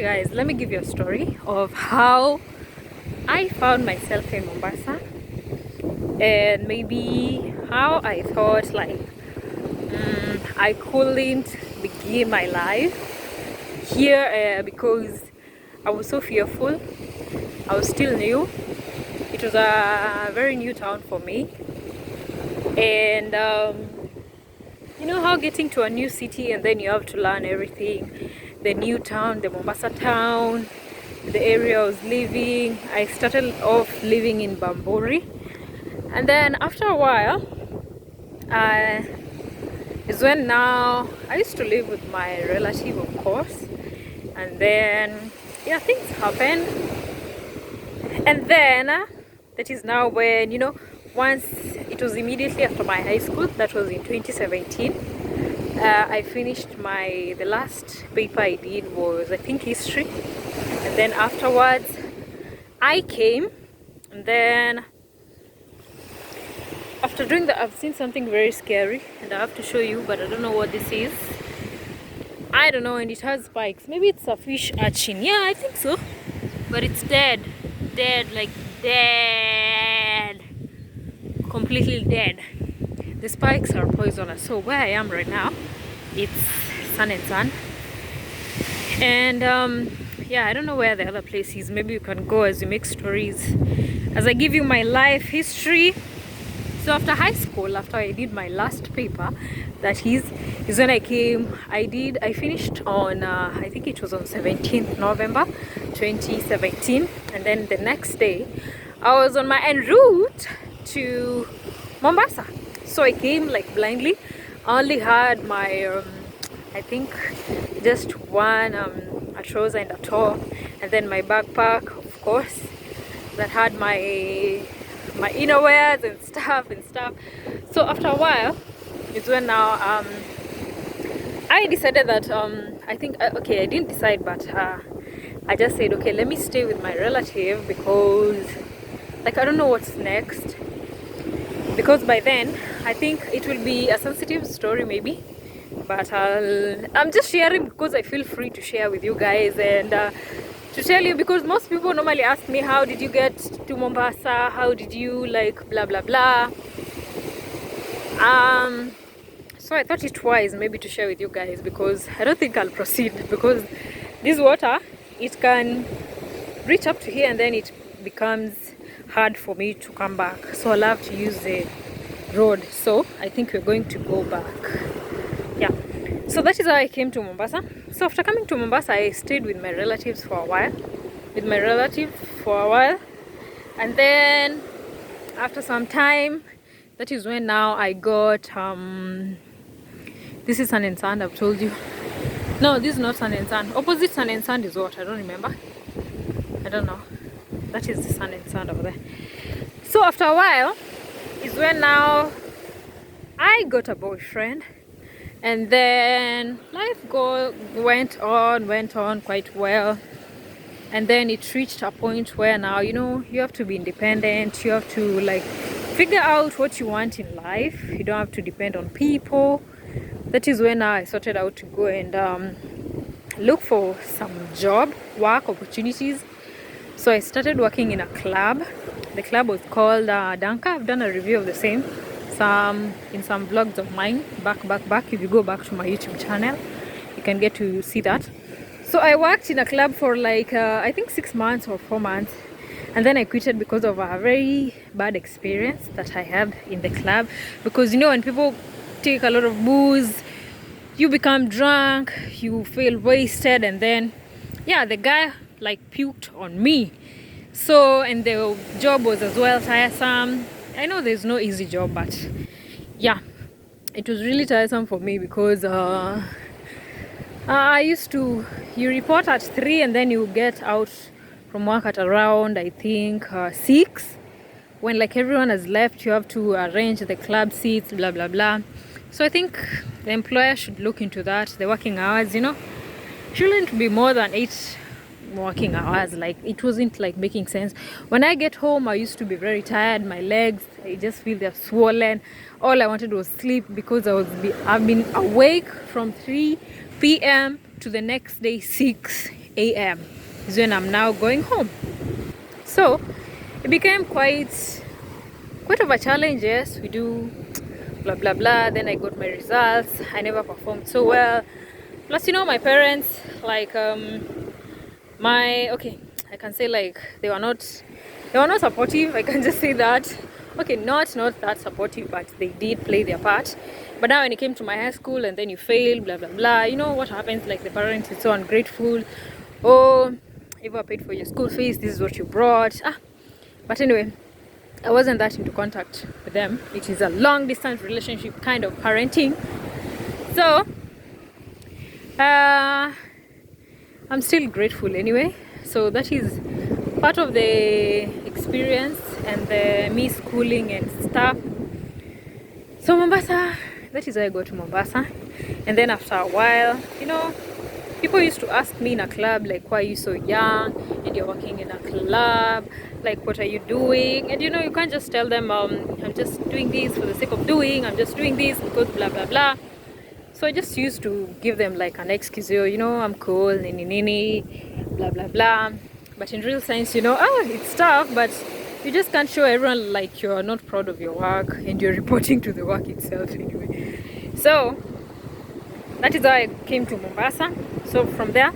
guys, let me give you a story of how I found myself in Mombasa, and maybe how I thought like I couldn't begin my life here because I was so fearful. I was still new. It was a very new town for me, and you know how getting to a new city and then you have to learn everything, the new town, the Mombasa town, the area I was living. I started off living in Bamburi, and then after a while is when now I used to live with my relative, of course, and then yeah, things happened, and then that is now when, you know, once it was immediately after my high school, that was in 2017. I finished the last paper I did was, I think, history, and then afterwards I came, and then after doing that I've seen something very scary, and I have to show you, but I don't know what this is. I don't know, and it has spikes. Maybe it's a fish urchin. Yeah, I think so, but it's dead, like dead, completely dead. The spikes are poisonous. So where I am right now, it's Sun and Sun, and yeah, I don't know where the other place is. Maybe you can go as you make stories, as I give you my life history. So after high school, after I did my last paper, that is when I came. I finished on I think it was on 17th November 2017, and then the next day I was on my en route to Mombasa. So I came like blindly. I only had my I think just one a trouser and a top, and then my backpack, of course, that had my innerwears and stuff. So after a while is when now I decided that I think okay, I didn't decide, but I just said, okay, let me stay with my relative, because like I don't know what's next, because by then I think it will be a sensitive story maybe, but I'm just sharing because I feel free to share with you guys, and to tell you, because most people normally ask me, how did you get to Mombasa, how did you like blah blah blah. So I thought it wise maybe to share with you guys, because I don't think I'll proceed, because this water, it can reach up to here and then it becomes hard for me to come back, so I'll have to use the road. So I think we're going to go back. Yeah, so that is how I came to Mombasa. So after coming to Mombasa, I stayed with my relatives for a while, and then after some time, that is when now I got this is Sun and Sand, I've told you. No, this is not Sun and Sand. Opposite Sun and Sand is what? I don't remember. I don't know. That is the Sun and Sand over there. So after a while is when now I got a boyfriend, and then life went on quite well, and then it reached a point where now, you know, you have to be independent. You have to like figure out what you want in life. You don't have to depend on people. That is when I sorted out to go and look for some work opportunities. So I started working in a club. The club was called Danka. I've done a review of the same in some vlogs of mine back. If you go back to my YouTube channel, you can get to see that. So I worked in a club for like I think 6 months or 4 months, and then I quitted because of a very bad experience that I had in the club. Because you know, when people take a lot of booze, you become drunk, you feel wasted, and then yeah, the guy like puked on me. So, and the job was as well tiresome. I know there's no easy job, but yeah, it was really tiresome for me, because you report at 3 and then you get out from work at around, I think 6. When like everyone has left, you have to arrange the club seats, blah blah blah. So I think the employer should look into that. The working hours, you know, shouldn't be more than 8 working hours. Like, it wasn't like making sense. When I get home, I used to be very tired. My legs, I just feel they're swollen. All I wanted was sleep, because I've been awake from 3 p.m. to the next day 6 a.m. is when I'm now going home. So it became quite of a challenge. Yes, we do blah blah blah. Then I got my results. I never performed so well. Plus, my parents, like my okay, I can say like they were not supportive. I can just say that. Okay, not that supportive, but they did play their part. But now when it came to my high school and then you fail, blah blah blah, you know what happens, like the parents is so ungrateful. Oh, if I paid for your school fees, this is what you brought. But anyway, I wasn't that into contact with them. It is a long distance relationship kind of parenting. So I'm still grateful anyway. So that is part of the experience and the me schooling and stuff. So Mombasa, that is why I go to Mombasa. And then after a while, people used to ask me in a club, like, why are you so young and you're working in a club? Like, what are you doing? And you can't just tell them, I'm just doing this for the sake of doing, I'm just doing this because blah blah blah. So I just used to give them like an excuse, I'm cool, nini, blah blah blah. But in real sense, it's tough, but you just can't show everyone like you're not proud of your work and you're reporting to the work itself anyway. So that is how I came to Mombasa. So from there,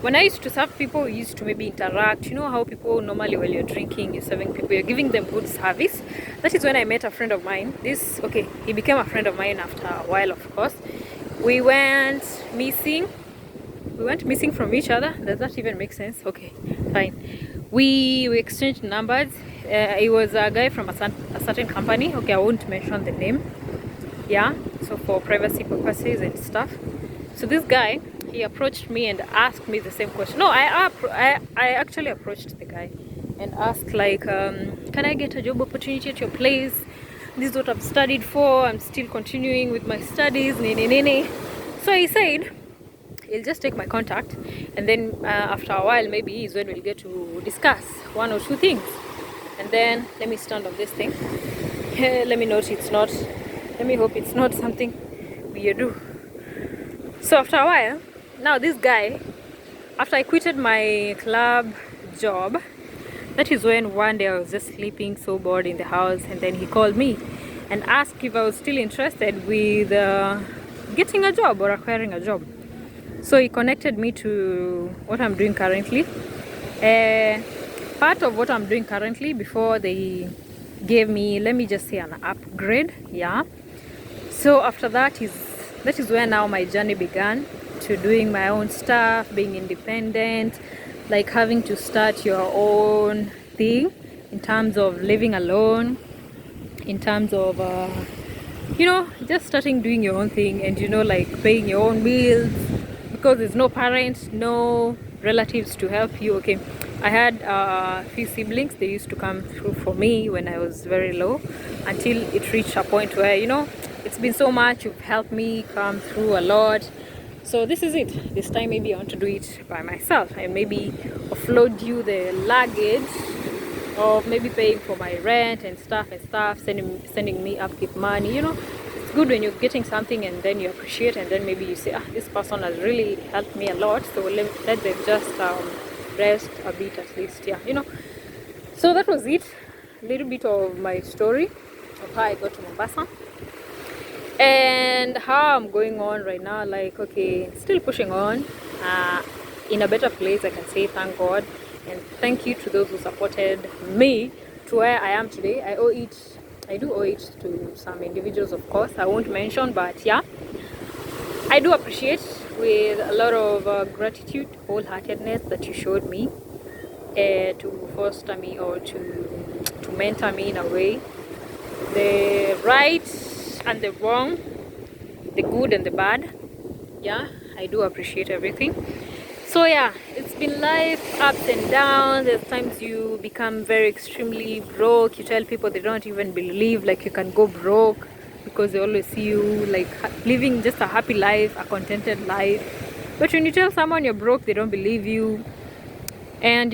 when I used to serve people, we used to maybe interact. You know how people normally, while you're drinking, you're serving people, you're giving them good service. That is when I met a friend of mine. He became a friend of mine after a while, of course. We went missing from each other. Does that even make sense? Okay, fine. We exchanged numbers. He was a guy from a certain company. Okay, I won't mention the name. Yeah, so for privacy purposes and stuff. So this guy, he approached me and asked me the same question. No, I actually approached the guy and asked like, can I get a job opportunity at your place? This is what I've studied for. I'm still continuing with my studies. So he said he'll just take my contact, and then after a while, maybe is when we'll get to discuss one or two things. And then let me stand on this thing. Let me hope it's not something weird. So after a while, now this guy, after I quitted my club job, that is when one day I was just sleeping so bored in the house, and then he called me and asked if I was still interested with getting a job or acquiring a job. So he connected me to what I'm doing currently. Part of what I'm doing currently, before they gave me, let me just say, an upgrade. Yeah. So after that is where now my journey began, to doing my own stuff, being independent, like having to start your own thing in terms of living alone, in terms of just starting doing your own thing, and like paying your own bills, because there's no parents, no relatives to help you. Okay, I had a few siblings. They used to come through for me when I was very low, until it reached a point where it's been so much, you've helped me come through a lot. So this is it. This time maybe I want to do it by myself and maybe offload you the luggage of maybe paying for my rent and stuff, sending me upkeep money. It's good when you're getting something and then you appreciate, and then maybe you say, this person has really helped me a lot, so let them just rest a bit at least. Yeah, So that was it. A little bit of my story of how I got to Mombasa and how I'm going on right now. Like, okay, still pushing on, in a better place, I can say. Thank God, and thank you to those who supported me to where I am today. I do owe it to some individuals, of course. I won't mention, but yeah, I do appreciate with a lot of gratitude, wholeheartedness that you showed me, to foster me or to mentor me in a way. The right and the wrong, the good and the bad. Yeah, I do appreciate everything. So yeah, it's been life, ups and downs. There's times you become very extremely broke. You tell people, they don't even believe like you can go broke, because they always see you like living just a happy life, a contented life. But when you tell someone you're broke, they don't believe you. And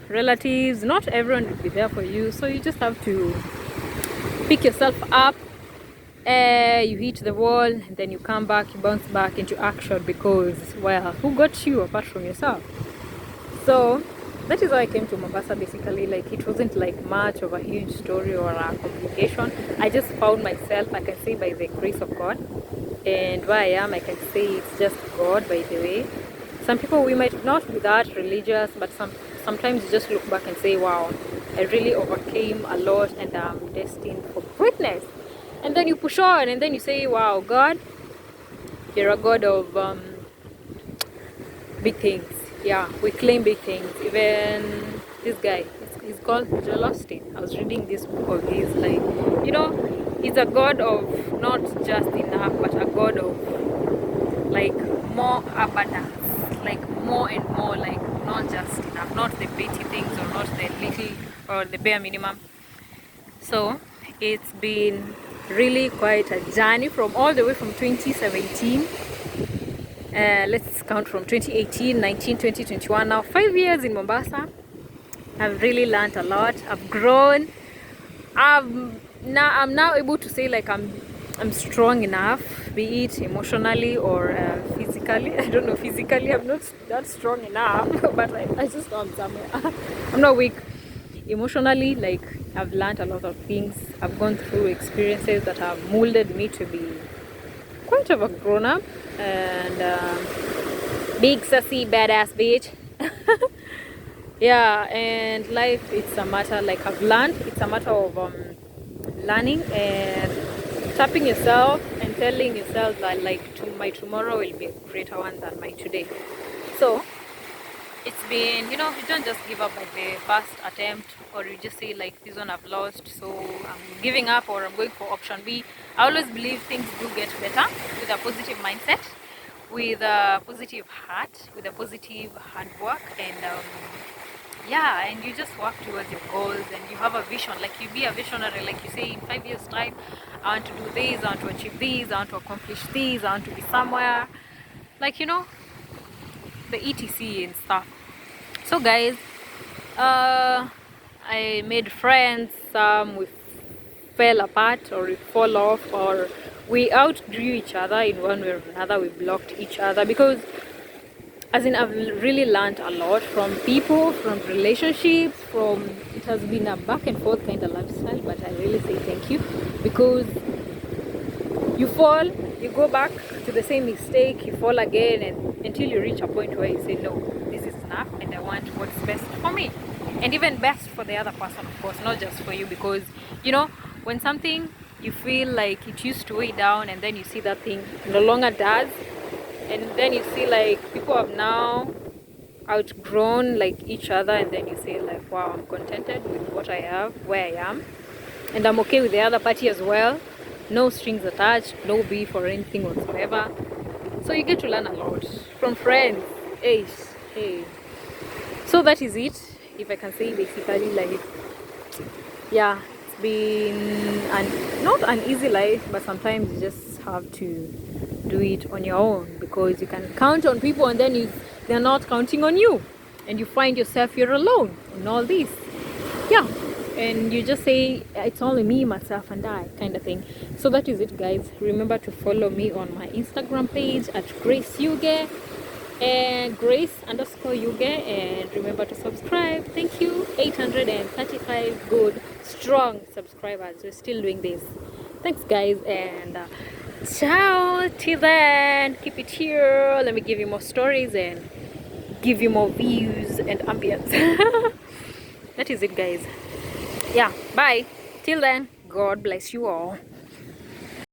relatives, not everyone will be there for you, so you just have to pick yourself up. You hit the wall, and then you come back, you bounce back into action, because, well, who got you apart from yourself? So that is how I came to Mombasa basically. Like it wasn't like much of a huge story or a complication. I just found myself, I can say, by the grace of God. And where I am, I can say it's just God, by the way. Some people, we might not be that religious, but sometimes you just look back and say, wow, I really overcame a lot and I'm destined for greatness. And then you push on and then you say, wow, God, you're a God of big things. Yeah, we claim big things. Even this guy, he's called Joel Austin. I was reading this book of his, like, you know, he's a God of not just enough, but a God of like more abundance, like more and more, like not just enough, not the petty things or not the little or the bare minimum. So it's been really quite a journey from all the way from 2017. Let's count from 2018, 19, 20, 21. Now 5 years in Mombasa. I've really learned a lot. I've grown. I'm now able to say like I'm strong enough, be it emotionally or physically. I don't know, physically I'm not that strong enough, but I just know I'm somewhere. I'm not weak. Emotionally, like I've learned a lot of things. I've gone through experiences that have molded me to be quite of a grown up and big sassy badass bitch. Yeah, and life, it's a matter, like I've learned, it's a matter of learning and tapping yourself and telling yourself that like my tomorrow will be a greater one than my today. So it's been, you know, you don't just give up by the first attempt, or you just say like this one I've lost, so I'm giving up or I'm going for option B. I always believe things do get better with a positive mindset, with a positive heart, with a positive hard work, and yeah, and you just work towards your goals and you have a vision. Like you be a visionary, like you say, in 5 years time I want to do this, I want to achieve this, I want to accomplish this, I want to be somewhere, like, you know, the etc and stuff. So guys, I made friends, some we fell apart or we fall off, or we outgrew each other in one way or another. We blocked each other because, as in, I've really learned a lot from people, from relationships, from, it has been a back and forth kind of lifestyle, but I really say thank you, because you fall, you go back to the same mistake, you fall again, and until you reach a point where you say, no, this is enough and I want what's best for me, and even best for the other person, of course, not just for you. Because, you know, when something you feel like it used to weigh down and then you see that thing no longer does, and then you see like people have now outgrown like each other, and then you say like, wow, I'm contented with what I have, where I am, and I'm okay with the other party as well. No strings attached, no beef or anything whatsoever. So you get to learn a lot from friends. Hey, hey. So that is it, if I can say, basically. Like, yeah, it's been not an easy life, but sometimes you just have to do it on your own, because you can count on people and then they're not counting on you, and you find yourself you're alone in all this. Yeah, and you just say it's only me, myself and I, kind of thing. So that is it, guys. Remember to follow me on my Instagram page at Grace Yuge, and Grace_Yuge, and remember to subscribe. Thank you. 835 good strong subscribers. We're still doing this. Thanks, guys, and ciao. Till then, keep it here. Let me give you more stories and give you more views and ambience. That is it, guys. Yeah, bye. Till then, God bless you all.